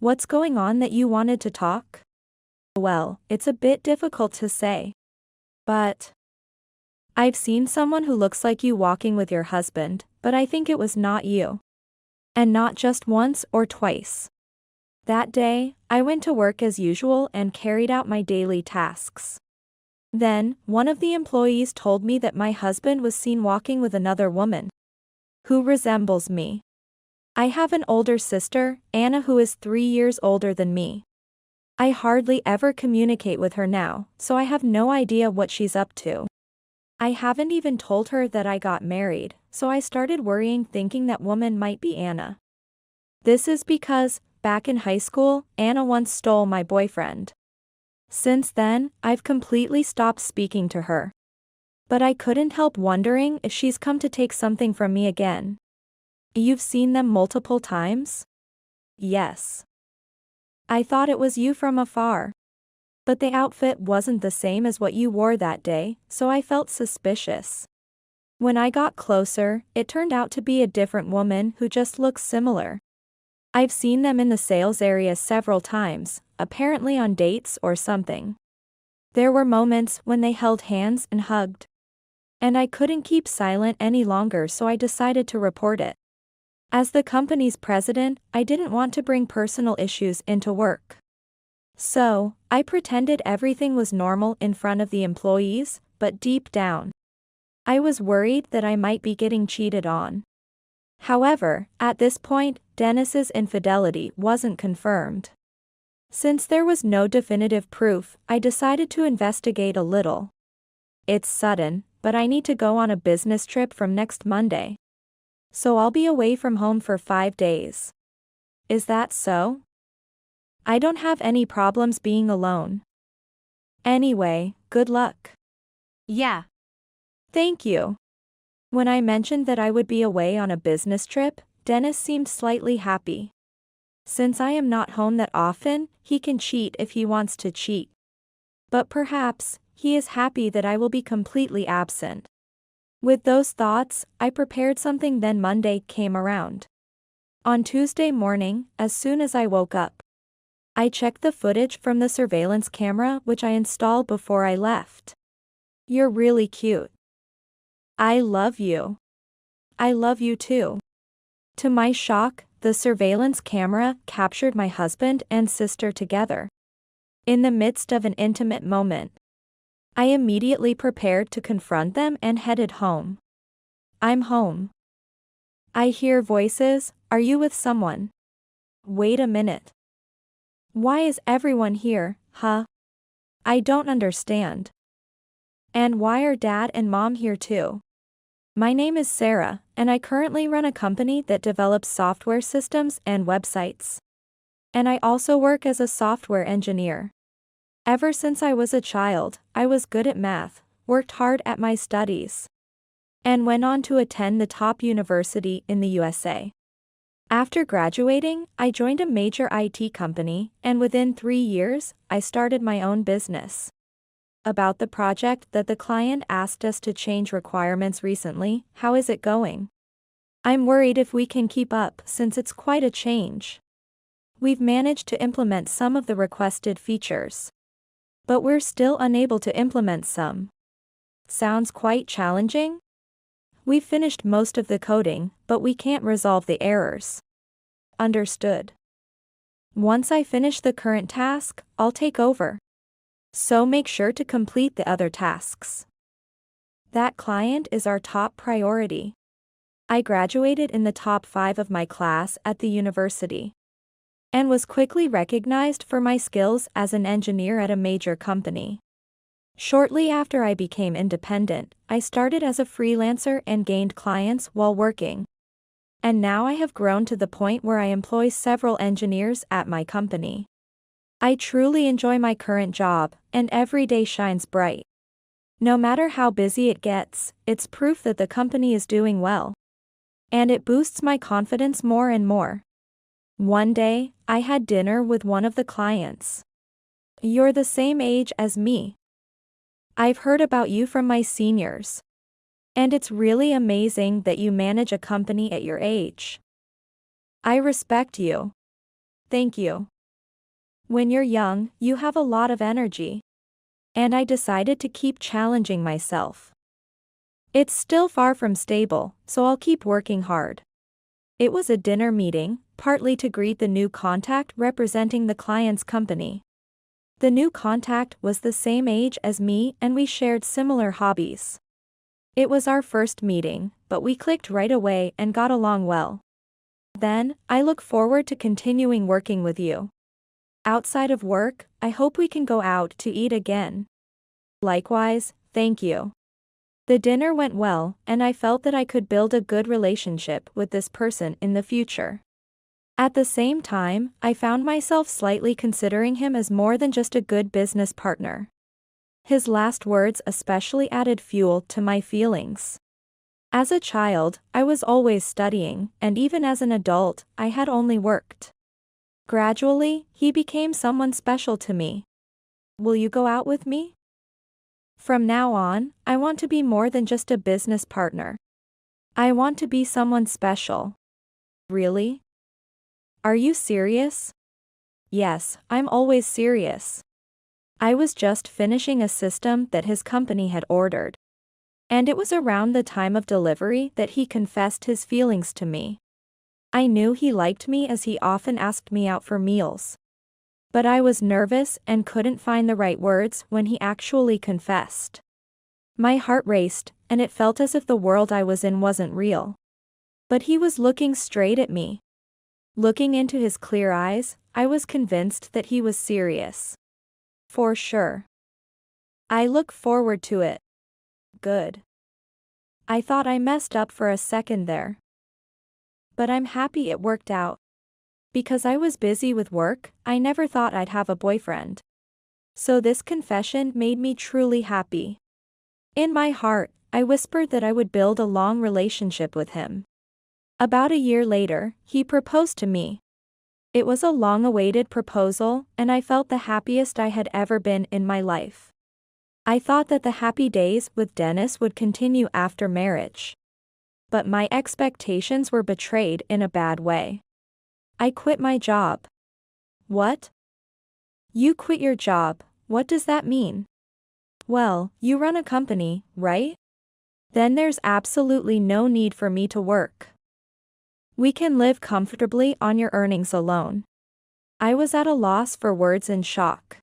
What's going on that you wanted to talk? Well, it's a bit difficult to say. But I've seen someone who looks like you walking with your husband, but I think it was not you. And not just once or twice. That day, I went to work as usual and carried out my daily tasks. Then, one of the employees told me that my husband was seen walking with another woman who resembles me. I have an older sister, Anna, who is 3 years older than me. I hardly ever communicate with her now, so I have no idea what she's up to. I haven't even told her that I got married, so I started worrying, thinking that woman might be Anna. This is because, back in high school, Anna once stole my boyfriend. Since then, I've completely stopped speaking to her. But I couldn't help wondering if she's come to take something from me again. You've seen them multiple times? Yes. I thought it was you from afar. But the outfit wasn't the same as what you wore that day, so I felt suspicious. When I got closer, it turned out to be a different woman who just looks similar. I've seen them in the sales area several times, apparently on dates or something. There were moments when they held hands and hugged. And I couldn't keep silent any longer, so I decided to report it. As the company's president, I didn't want to bring personal issues into work. So, I pretended everything was normal in front of the employees, but deep down, I was worried that I might be getting cheated on. However, at this point, Dennis's infidelity wasn't confirmed. Since there was no definitive proof, I decided to investigate a little. It's sudden, but I need to go on a business trip from next Monday. So I'll be away from home for 5 days. Is that so? I don't have any problems being alone. Anyway, good luck. Yeah. Thank you. When I mentioned that I would be away on a business trip, Dennis seemed slightly happy. Since I am not home that often, he can cheat if he wants to cheat. But perhaps, he is happy that I will be completely absent. With those thoughts, I prepared something. Then Monday came around. On Tuesday morning, as soon as I woke up, I checked the footage from the surveillance camera which I installed before I left. You're really cute. I love you. I love you too. To my shock, the surveillance camera captured my husband and sister together. In the midst of an intimate moment. I immediately prepared to confront them and headed home. I'm home. I hear voices. Are you with someone? Wait a minute. Why is everyone here, huh? I don't understand. And why are Dad and Mom here too? My name is Sarah, and I currently run a company that develops software systems and websites. And I also work as a software engineer. Ever since I was a child, I was good at math, worked hard at my studies, and went on to attend the top university in the USA. After graduating, I joined a major IT company, and within 3 years, I started my own business. About the project that the client asked us to change requirements recently, how is it going? I'm worried if we can keep up since it's quite a change. We've managed to implement some of the requested features, but we're still unable to implement some. Sounds quite challenging? We've finished most of the coding, but we can't resolve the errors. Understood. Once I finish the current task, I'll take over. So make sure to complete the other tasks. That client is our top priority. I graduated in the top 5 of my class at the university, and was quickly recognized for my skills as an engineer at a major company. Shortly after I became independent, I started as a freelancer and gained clients while working. And now I have grown to the point where I employ several engineers at my company. I truly enjoy my current job, and every day shines bright. No matter how busy it gets, it's proof that the company is doing well. And it boosts my confidence more and more. One day, I had dinner with one of the clients. You're the same age as me. I've heard about you from my seniors. And it's really amazing that you manage a company at your age. I respect you. Thank you. When you're young, you have a lot of energy. And I decided to keep challenging myself. It's still far from stable, so I'll keep working hard. It was a dinner meeting, partly to greet the new contact representing the client's company. The new contact was the same age as me and we shared similar hobbies. It was our first meeting, but we clicked right away and got along well. Then, I look forward to continuing working with you. Outside of work, I hope we can go out to eat again. Likewise, thank you. The dinner went well, and I felt that I could build a good relationship with this person in the future. At the same time, I found myself slightly considering him as more than just a good business partner. His last words especially added fuel to my feelings. As a child, I was always studying, and even as an adult, I had only worked. Gradually, he became someone special to me. Will you go out with me? From now on, I want to be more than just a business partner. I want to be someone special. Really? Are you serious? Yes, I'm always serious. I was just finishing a system that his company had ordered. And it was around the time of delivery that he confessed his feelings to me. I knew he liked me as he often asked me out for meals. But I was nervous and couldn't find the right words when he actually confessed. My heart raced, and it felt as if the world I was in wasn't real. But he was looking straight at me. Looking into his clear eyes, I was convinced that he was serious. For sure. I look forward to it. Good. I thought I messed up for a second there. But I'm happy it worked out. Because I was busy with work, I never thought I'd have a boyfriend. So this confession made me truly happy. In my heart, I whispered that I would build a long relationship with him. About a year later, he proposed to me. It was a long-awaited proposal, and I felt the happiest I had ever been in my life. I thought that the happy days with Dennis would continue after marriage. But my expectations were betrayed in a bad way. I quit my job. What? You quit your job, what does that mean? Well, you run a company, right? Then there's absolutely no need for me to work. We can live comfortably on your earnings alone. I was at a loss for words in shock.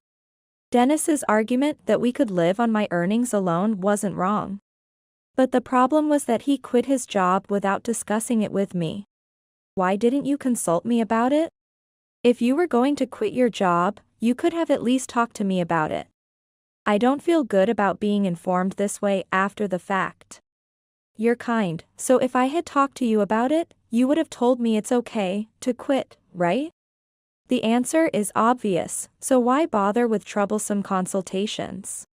Dennis's argument that we could live on my earnings alone wasn't wrong. But the problem was that he quit his job without discussing it with me. Why didn't you consult me about it? If you were going to quit your job, you could have at least talked to me about it. I don't feel good about being informed this way after the fact. You're kind, so if I had talked to you about it, you would have told me it's okay to quit, right? The answer is obvious, so why bother with troublesome consultations?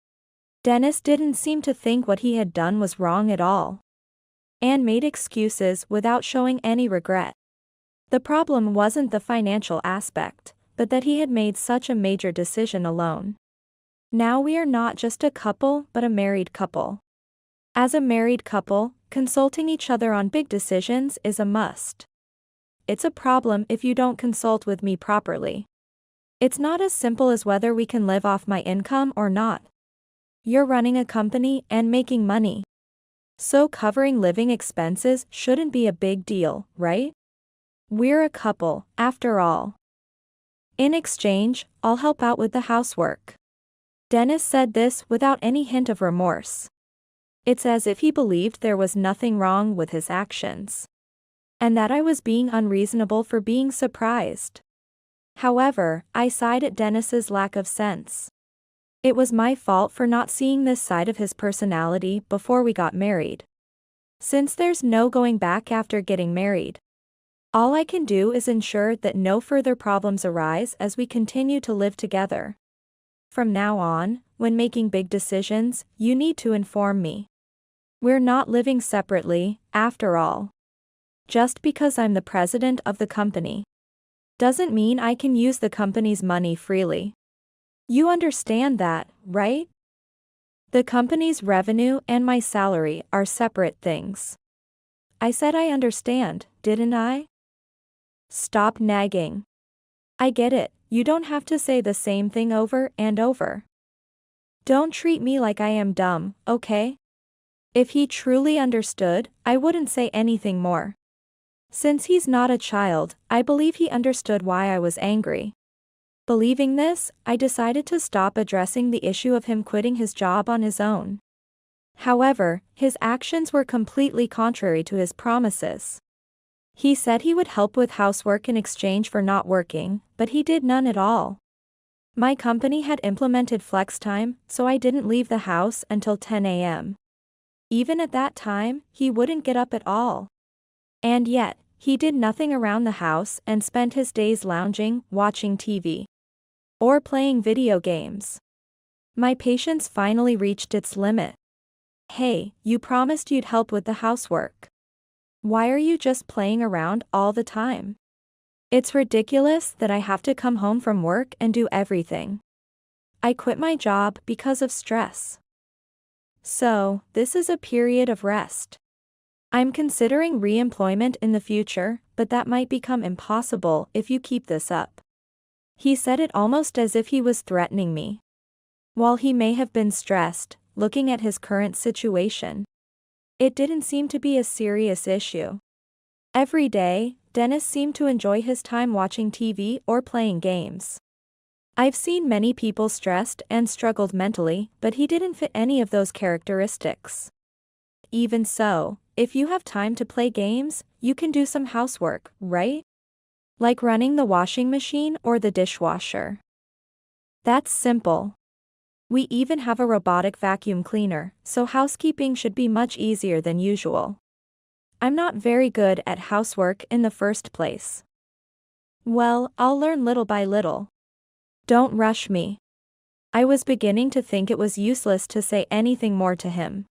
Dennis didn't seem to think what he had done was wrong at all. And made excuses without showing any regret. The problem wasn't the financial aspect, but that he had made such a major decision alone. Now we are not just a couple but a married couple. As a married couple, consulting each other on big decisions is a must. It's a problem if you don't consult with me properly. It's not as simple as whether we can live off my income or not. You're running a company and making money. So covering living expenses shouldn't be a big deal, right? We're a couple, after all. In exchange, I'll help out with the housework. Dennis said this without any hint of remorse. It's as if he believed there was nothing wrong with his actions. And that I was being unreasonable for being surprised. However, I sighed at Dennis's lack of sense. It was my fault for not seeing this side of his personality before we got married. Since there's no going back after getting married, all I can do is ensure that no further problems arise as we continue to live together. From now on, when making big decisions, you need to inform me. We're not living separately, after all. Just because I'm the president of the company doesn't mean I can use the company's money freely. You understand that, right? The company's revenue and my salary are separate things. I said I understand, didn't I? Stop nagging. I get it, You don't have to say the same thing over and over. Don't treat me like I am dumb, okay? If he truly understood, I wouldn't say anything more. Since he's not a child, I believe he understood why I was angry. Believing this, I decided to stop addressing the issue of him quitting his job on his own. However, his actions were completely contrary to his promises. He said he would help with housework in exchange for not working, but he did none at all. My company had implemented flex time, so I didn't leave the house until 10 a.m. Even at that time, he wouldn't get up at all. And yet, he did nothing around the house and spent his days lounging, watching TV, or playing video games. My patience finally reached its limit. Hey, you promised you'd help with the housework. Why are you just playing around all the time? It's ridiculous that I have to come home from work and do everything. I quit my job because of stress. So, this is a period of rest. I'm considering re-employment in the future, but that might become impossible if you keep this up. He said it almost as if he was threatening me. While he may have been stressed, looking at his current situation, it didn't seem to be a serious issue. Every day, Dennis seemed to enjoy his time watching TV or playing games. I've seen many people stressed and struggled mentally, but he didn't fit any of those characteristics. Even so, if you have time to play games, you can do some housework, right? Like running the washing machine or the dishwasher. That's simple. We even have a robotic vacuum cleaner, so housekeeping should be much easier than usual. I'm not very good at housework in the first place. Well, I'll learn little by little. Don't rush me. I was beginning to think it was useless to say anything more to him.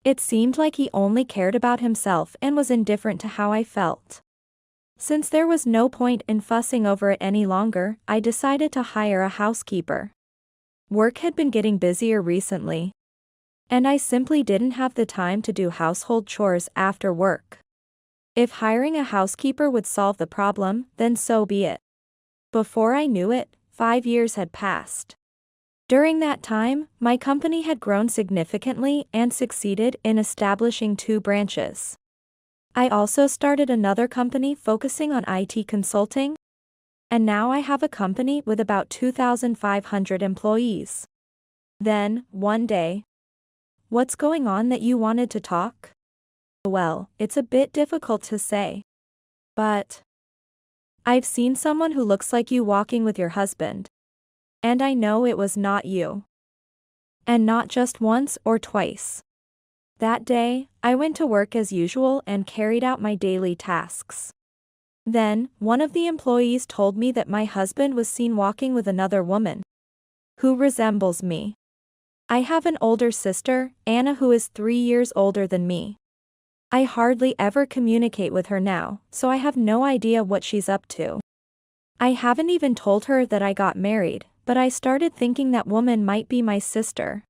It seemed like he only cared about himself and was indifferent to how I felt. Since there was no point in fussing over it any longer, I decided to hire a housekeeper. Work had been getting busier recently, and I simply didn't have the time to do household chores after work. If hiring a housekeeper would solve the problem, then so be it. Before I knew it, 5 years had passed. During that time, my company had grown significantly and succeeded in establishing 2 branches. I also started another company focusing on IT consulting, and now I have a company with about 2,500 employees. Then, one day, what's going on that you wanted to talk? Well, it's a bit difficult to say. But I've seen someone who looks like you walking with your husband. And I know it was not you. And not just once or twice. That day, I went to work as usual and carried out my daily tasks. Then, one of the employees told me that my husband was seen walking with another woman who resembles me. I have an older sister, Anna, who is 3 years older than me. I hardly ever communicate with her now, so I have no idea what she's up to. I haven't even told her that I got married, but I started thinking that woman might be my sister.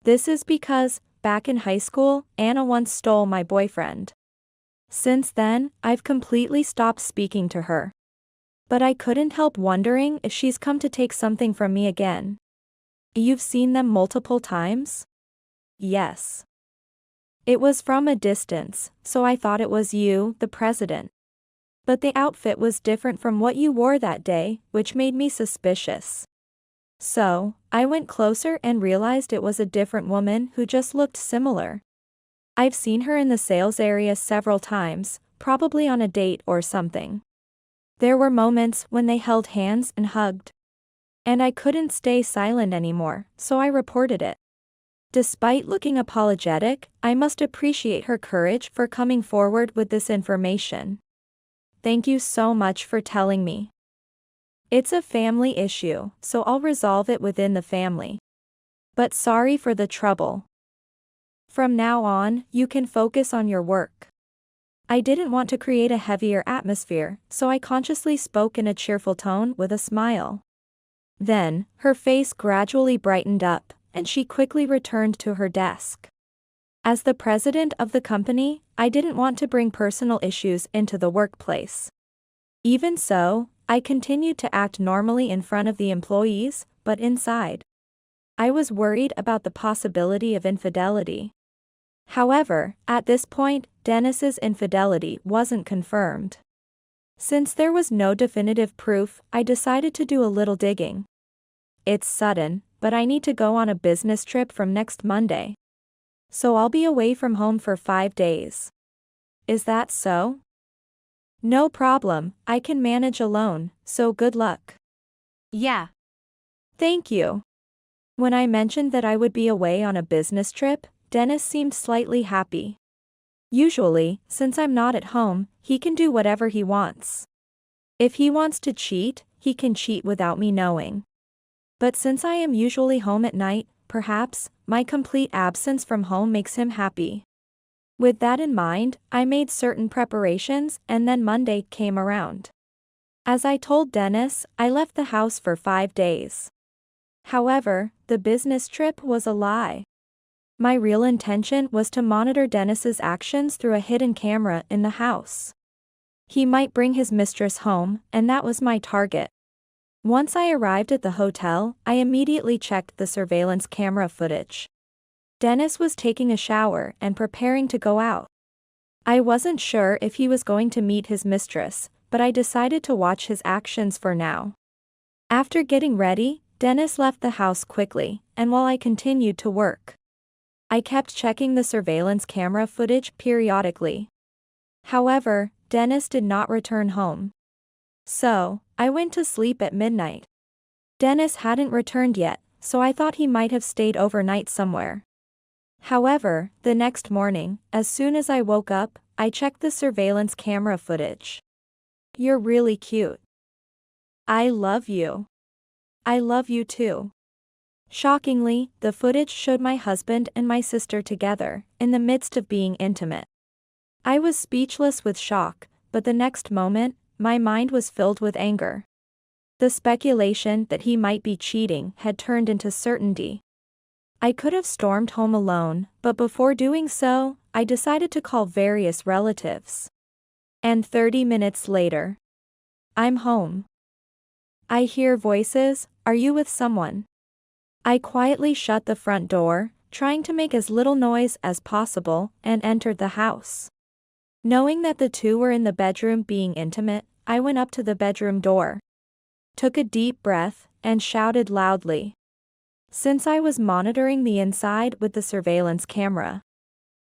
This is because, back in high school, Anna once stole my boyfriend. Since then, I've completely stopped speaking to her. But I couldn't help wondering if she's come to take something from me again. You've seen them multiple times? Yes. It was from a distance, so I thought it was you, the president. But the outfit was different from what you wore that day, which made me suspicious. So, I went closer and realized it was a different woman who just looked similar. I've seen her in the sales area several times, probably on a date or something. There were moments when they held hands and hugged. And I couldn't stay silent anymore, so I reported it. Despite looking apologetic, I must appreciate her courage for coming forward with this information. Thank you so much for telling me. It's a family issue, so I'll resolve it within the family. But sorry for the trouble. From now on, you can focus on your work. I didn't want to create a heavier atmosphere, so I consciously spoke in a cheerful tone with a smile. Then, her face gradually brightened up, and she quickly returned to her desk. As the president of the company, I didn't want to bring personal issues into the workplace. Even so, I continued to act normally in front of the employees, but inside, I was worried about the possibility of infidelity. However, at this point, Dennis's infidelity wasn't confirmed. Since there was no definitive proof, I decided to do a little digging. It's sudden, but I need to go on a business trip from next Monday. So I'll be away from home for 5 days. Is that so? No problem, I can manage alone, so good luck. Yeah. Thank you. When I mentioned that I would be away on a business trip, Dennis seemed slightly happy. Usually, since I'm not at home, he can do whatever he wants. If he wants to cheat, he can cheat without me knowing. But since I am usually home at night, perhaps, my complete absence from home makes him happy. With that in mind, I made certain preparations and then Monday came around. As I told Dennis, I left the house for 5 days. However, the business trip was a lie. My real intention was to monitor Dennis's actions through a hidden camera in the house. He might bring his mistress home, and that was my target. Once I arrived at the hotel, I immediately checked the surveillance camera footage. Dennis was taking a shower and preparing to go out. I wasn't sure if he was going to meet his mistress, but I decided to watch his actions for now. After getting ready, Dennis left the house quickly, and while I continued to work, I kept checking the surveillance camera footage periodically. However, Dennis did not return home. So, I went to sleep at midnight. Dennis hadn't returned yet, so I thought he might have stayed overnight somewhere. However, the next morning, as soon as I woke up, I checked the surveillance camera footage. You're really cute. I love you. I love you too. Shockingly, the footage showed my husband and my sister together, in the midst of being intimate. I was speechless with shock, but the next moment, my mind was filled with anger. The speculation that he might be cheating had turned into certainty. I could have stormed home alone, but before doing so, I decided to call various relatives. And 30 minutes later, I'm home. I hear voices, "Are you with someone?" I quietly shut the front door, trying to make as little noise as possible, and entered the house. Knowing that the two were in the bedroom being intimate, I went up to the bedroom door, took a deep breath, and shouted loudly. Since I was monitoring the inside with the surveillance camera,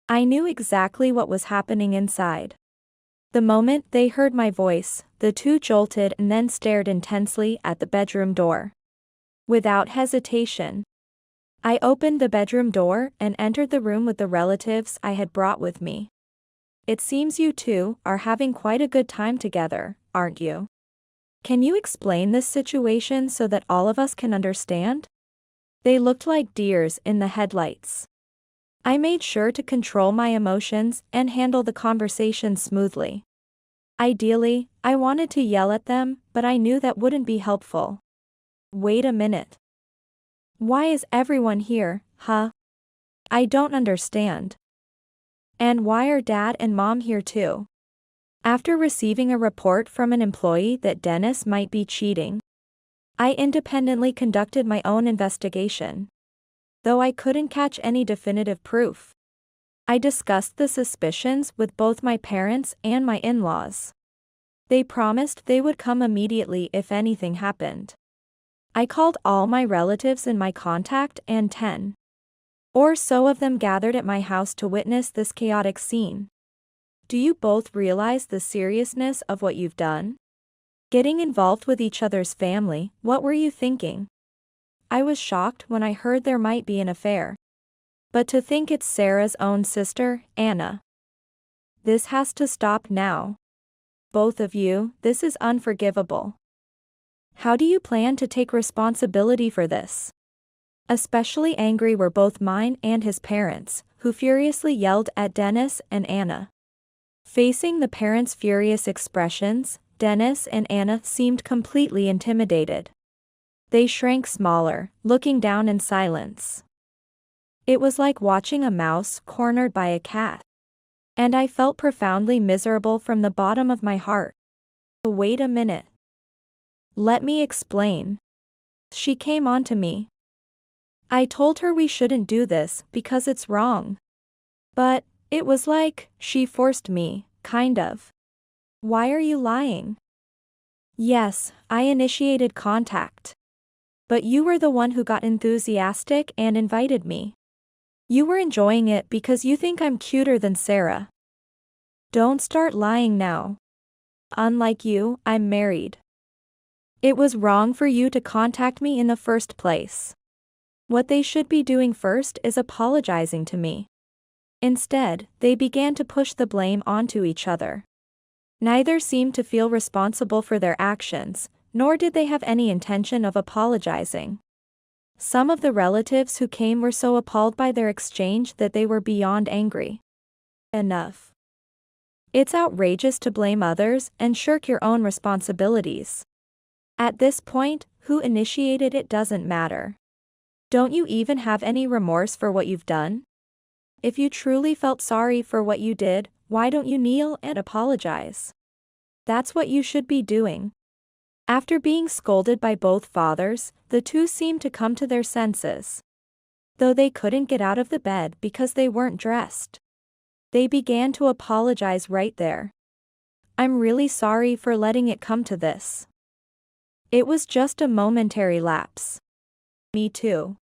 I knew exactly what was happening inside. The moment they heard my voice, the two jolted and then stared intensely at the bedroom door. Without hesitation, I opened the bedroom door and entered the room with the relatives I had brought with me. It seems you two are having quite a good time together, aren't you? Can you explain this situation so that all of us can understand? They looked like deers in the headlights. I made sure to control my emotions and handle the conversation smoothly. Ideally, I wanted to yell at them, but I knew that wouldn't be helpful. Wait a minute. Why is everyone here, huh? I don't understand. And why are Dad and Mom here too? After receiving a report from an employee that Dennis might be cheating, I independently conducted my own investigation. Though I couldn't catch any definitive proof, I discussed the suspicions with both my parents and my in-laws. They promised they would come immediately if anything happened. I called all my relatives in my contact and 10 or so of them gathered at my house to witness this chaotic scene. Do you both realize the seriousness of what you've done? Getting involved with each other's family, what were you thinking? I was shocked when I heard there might be an affair. But to think it's Sarah's own sister, Anna. This has to stop now. Both of you, this is unforgivable. How do you plan to take responsibility for this? Especially angry were both mine and his parents, who furiously yelled at Dennis and Anna. Facing the parents' furious expressions, Dennis and Anna seemed completely intimidated. They shrank smaller, looking down in silence. It was like watching a mouse cornered by a cat. And I felt profoundly miserable from the bottom of my heart. Wait a minute. Let me explain. She came on to me. I told her we shouldn't do this because it's wrong. But it was like she forced me, kind of. Why are you lying? Yes, I initiated contact. But you were the one who got enthusiastic and invited me. You were enjoying it because you think I'm cuter than Sarah. Don't start lying now. Unlike you, I'm married. It was wrong for you to contact me in the first place. What they should be doing first is apologizing to me. Instead, they began to push the blame onto each other. Neither seemed to feel responsible for their actions, nor did they have any intention of apologizing. Some of the relatives who came were so appalled by their exchange that they were beyond angry. Enough. It's outrageous to blame others and shirk your own responsibilities. At this point, who initiated it doesn't matter. Don't you even have any remorse for what you've done? If you truly felt sorry for what you did, why don't you kneel and apologize? That's what you should be doing. After being scolded by both fathers, the two seemed to come to their senses. Though they couldn't get out of the bed because they weren't dressed. They began to apologize right there. I'm really sorry for letting it come to this. It was just a momentary lapse. Me too.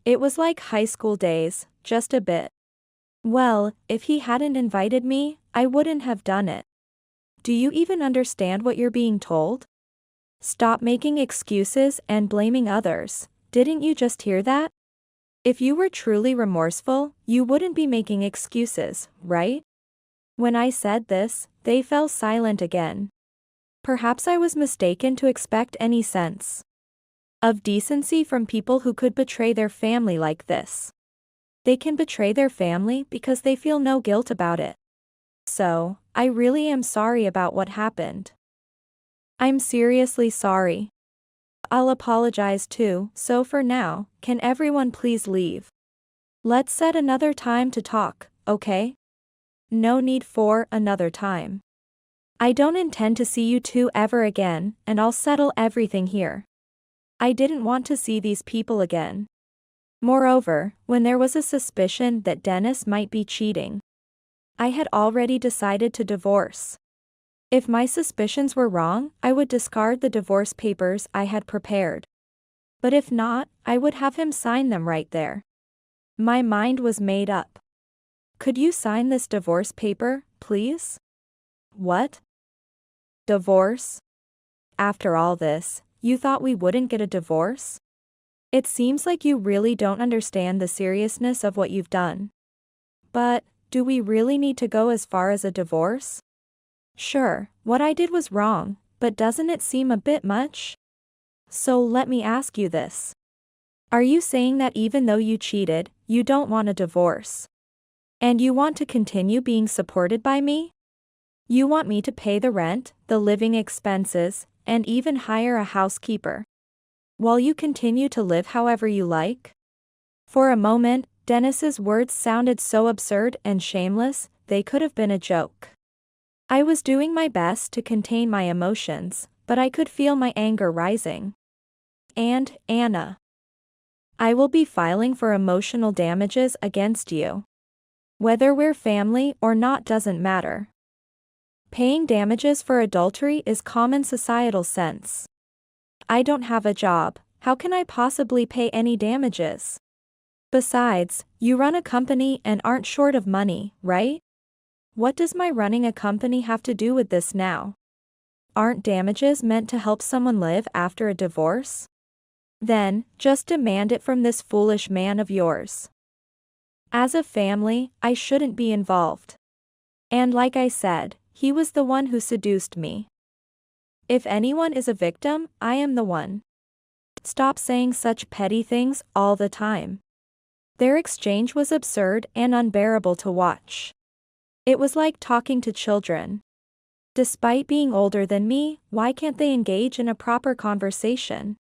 It was like high school days, just a bit. Well, if he hadn't invited me, I wouldn't have done it. Do you even understand what you're being told? Stop making excuses and blaming others. Didn't you just hear that? If you were truly remorseful, you wouldn't be making excuses, right? When I said this, they fell silent again. Perhaps I was mistaken to expect any sense of decency from people who could betray their family like this. They can betray their family because they feel no guilt about it. So, I really am sorry about what happened. I'm seriously sorry. I'll apologize too, so for now, can everyone please leave? Let's set another time to talk, okay? No need for another time. I don't intend to see you two ever again, and I'll settle everything here. I didn't want to see these people again. Moreover, when there was a suspicion that Dennis might be cheating, I had already decided to divorce. If my suspicions were wrong, I would discard the divorce papers I had prepared. But if not, I would have him sign them right there. My mind was made up. Could you sign this divorce paper, please? What? Divorce? After all this, you thought we wouldn't get a divorce? It seems like you really don't understand the seriousness of what you've done. But, do we really need to go as far as a divorce? Sure, what I did was wrong, but doesn't it seem a bit much? So let me ask you this. Are you saying that even though you cheated, you don't want a divorce? And you want to continue being supported by me? You want me to pay the rent, the living expenses, and even hire a housekeeper, while you continue to live however you like? For a moment, Dennis's words sounded so absurd and shameless, they could have been a joke. I was doing my best to contain my emotions, but I could feel my anger rising. And, Anna, I will be filing for emotional damages against you. Whether we're family or not doesn't matter. Paying damages for adultery is common societal sense. I don't have a job, how can I possibly pay any damages? Besides, you run a company and aren't short of money, right? What does my running a company have to do with this now? Aren't damages meant to help someone live after a divorce? Then, just demand it from this foolish man of yours. As a family, I shouldn't be involved. And like I said, he was the one who seduced me. If anyone is a victim, I am the one. Stop saying such petty things all the time. Their exchange was absurd and unbearable to watch. It was like talking to children. Despite being older than me, why can't they engage in a proper conversation?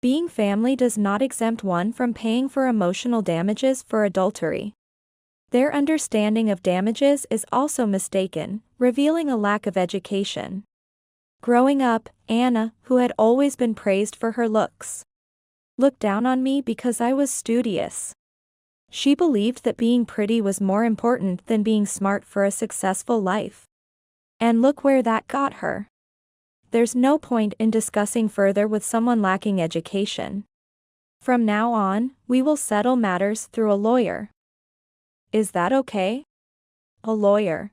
Being family does not exempt one from paying for emotional damages for adultery. Their understanding of damages is also mistaken, revealing a lack of education. Growing up, Anna, who had always been praised for her looks, looked down on me because I was studious. She believed that being pretty was more important than being smart for a successful life. And look where that got her. There's no point in discussing further with someone lacking education. From now on, we will settle matters through a lawyer. Is that okay? A lawyer.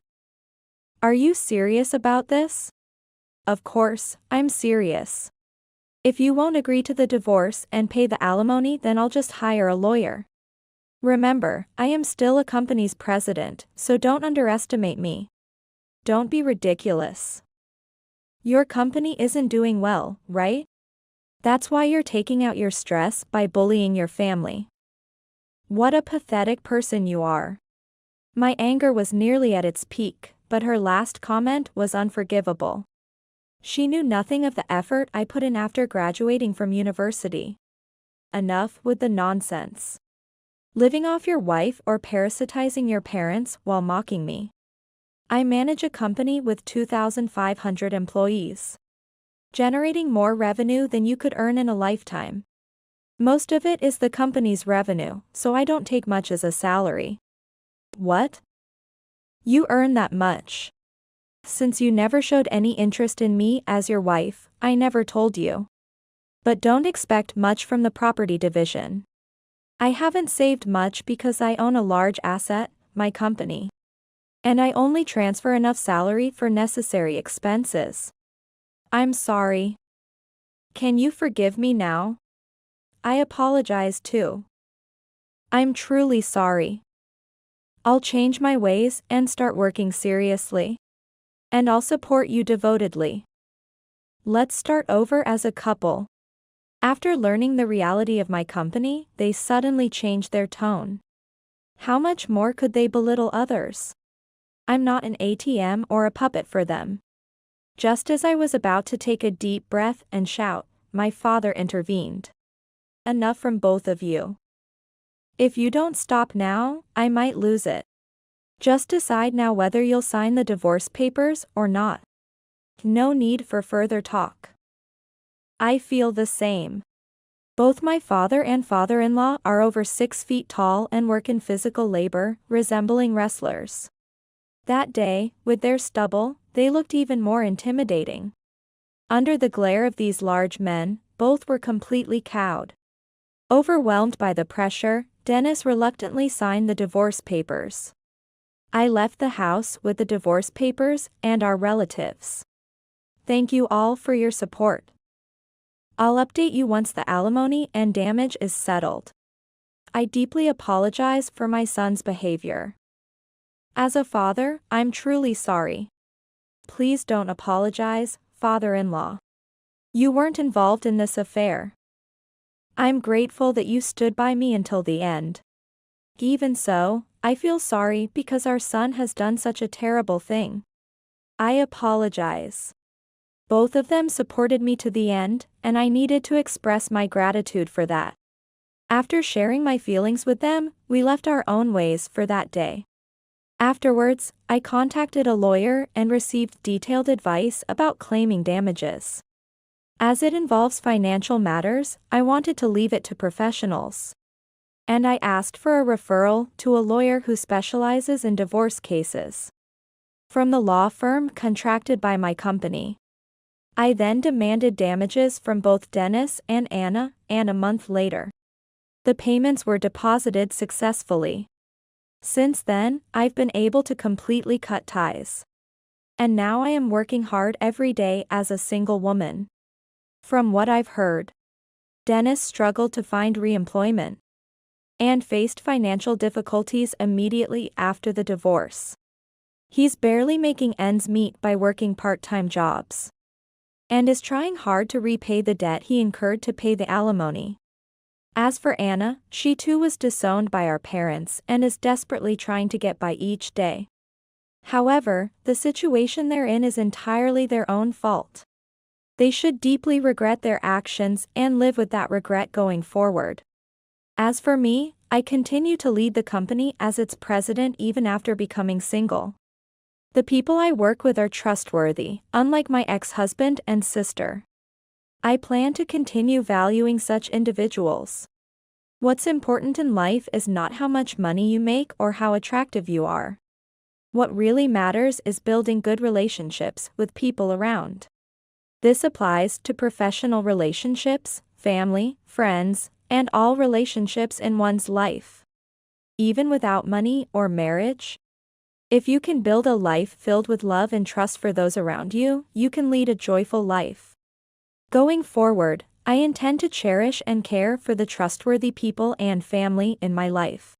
Are you serious about this? Of course, I'm serious. If you won't agree to the divorce and pay the alimony, then I'll just hire a lawyer. Remember, I am still a company's president, so don't underestimate me. Don't be ridiculous. Your company isn't doing well, right? That's why you're taking out your stress by bullying your family. What a pathetic person you are. My anger was nearly at its peak, but her last comment was unforgivable. She knew nothing of the effort I put in after graduating from university. Enough with the nonsense. Living off your wife or parasitizing your parents while mocking me. I manage a company with 2,500 employees, generating more revenue than you could earn in a lifetime. Most of it is the company's revenue, so I don't take much as a salary. What? You earn that much? Since you never showed any interest in me as your wife, I never told you. But don't expect much from the property division. I haven't saved much because I own a large asset, my company. And I only transfer enough salary for necessary expenses. I'm sorry. Can you forgive me now? I apologize too. I'm truly sorry. I'll change my ways and start working seriously. And I'll support you devotedly. Let's start over as a couple. After learning the reality of my company, they suddenly changed their tone. How much more could they belittle others? I'm not an ATM or a puppet for them. Just as I was about to take a deep breath and shout, my father intervened. Enough from both of you. If you don't stop now, I might lose it. Just decide now whether you'll sign the divorce papers or not. No need for further talk. I feel the same. Both my father and father-in-law are over 6 feet tall and work in physical labor, resembling wrestlers. That day, with their stubble, they looked even more intimidating. Under the glare of these large men, both were completely cowed. Overwhelmed by the pressure, Dennis reluctantly signed the divorce papers. I left the house with the divorce papers and our relatives. Thank you all for your support. I'll update you once the alimony and damage is settled. I deeply apologize for my son's behavior. As a father, I'm truly sorry. Please don't apologize, father-in-law. You weren't involved in this affair. I'm grateful that you stood by me until the end. Even so, I feel sorry because our son has done such a terrible thing. I apologize. Both of them supported me to the end, and I needed to express my gratitude for that. After sharing my feelings with them, we left our own ways for that day. Afterwards, I contacted a lawyer and received detailed advice about claiming damages. As it involves financial matters, I wanted to leave it to professionals. And I asked for a referral to a lawyer who specializes in divorce cases from the law firm contracted by my company. I then demanded damages from both Dennis and Anna, and a month later, the payments were deposited successfully. Since then, I've been able to completely cut ties. And now I am working hard every day as a single woman. From what I've heard, Dennis struggled to find re-employment and faced financial difficulties immediately after the divorce. He's barely making ends meet by working part-time jobs, and is trying hard to repay the debt he incurred to pay the alimony. As for Anna, she too was disowned by our parents and is desperately trying to get by each day. However, the situation they're in is entirely their own fault. They should deeply regret their actions and live with that regret going forward. As for me, I continue to lead the company as its president even after becoming single. The people I work with are trustworthy, unlike my ex-husband and sister. I plan to continue valuing such individuals. What's important in life is not how much money you make or how attractive you are. What really matters is building good relationships with people around. This applies to professional relationships, family, friends, and all relationships in one's life. Even without money or marriage, if you can build a life filled with love and trust for those around you, you can lead a joyful life. Going forward, I intend to cherish and care for the trustworthy people and family in my life.